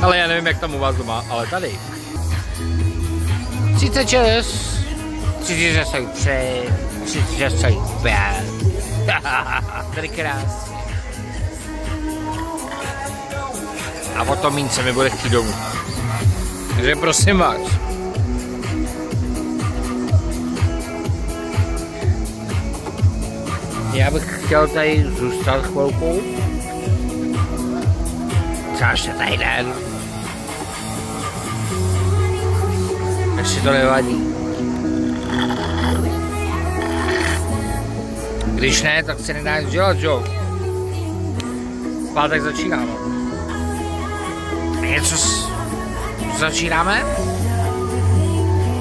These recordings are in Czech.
Ale já nevím, jak tam u vás doma, ale tady. 36, 33, 35. Tady krásně. A o to míň se mi bude chtít domů. Takže prosím vás. Já bych chtěl tady zůstat chvilku. Třeba ještě tady den. Ještě to nevadí. Když ne, tak se nedá nic dělat, jo? V pátek začínáme. Něco začínáme?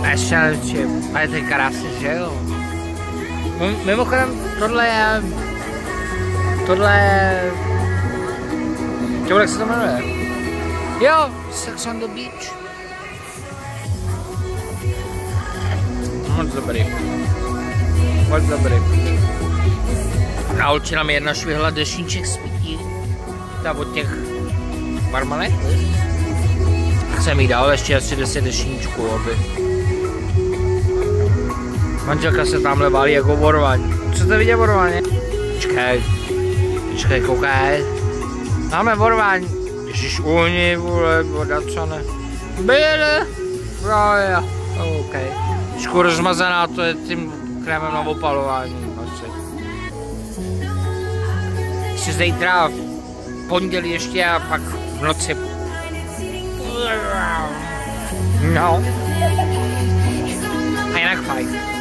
A ještě nevím, ale to je krásně, že jo? Mimochodem, tohle je... Jak se to jmenuje? Jo, Sex on the Beach. Moc dobrý. Moc dobrý. A určitě nám jedna švihla dešníček z pití. Tam od těch barmanek. Jsem jí dal ještě asi 10 dešníčků, aby. Manželka se tamhle válí jako vorvaň. Chcete vidět vorvaň? Počkej, koukej. Máme vorvaň. Ježiš, uhni, vole, voda, co ne. Běde. Právě. OK. Trošku rozmazaná, to je tím krémem na opalování. Asi. Ještě zítra v pondělí ještě a pak v noci. No. A jinak fajn.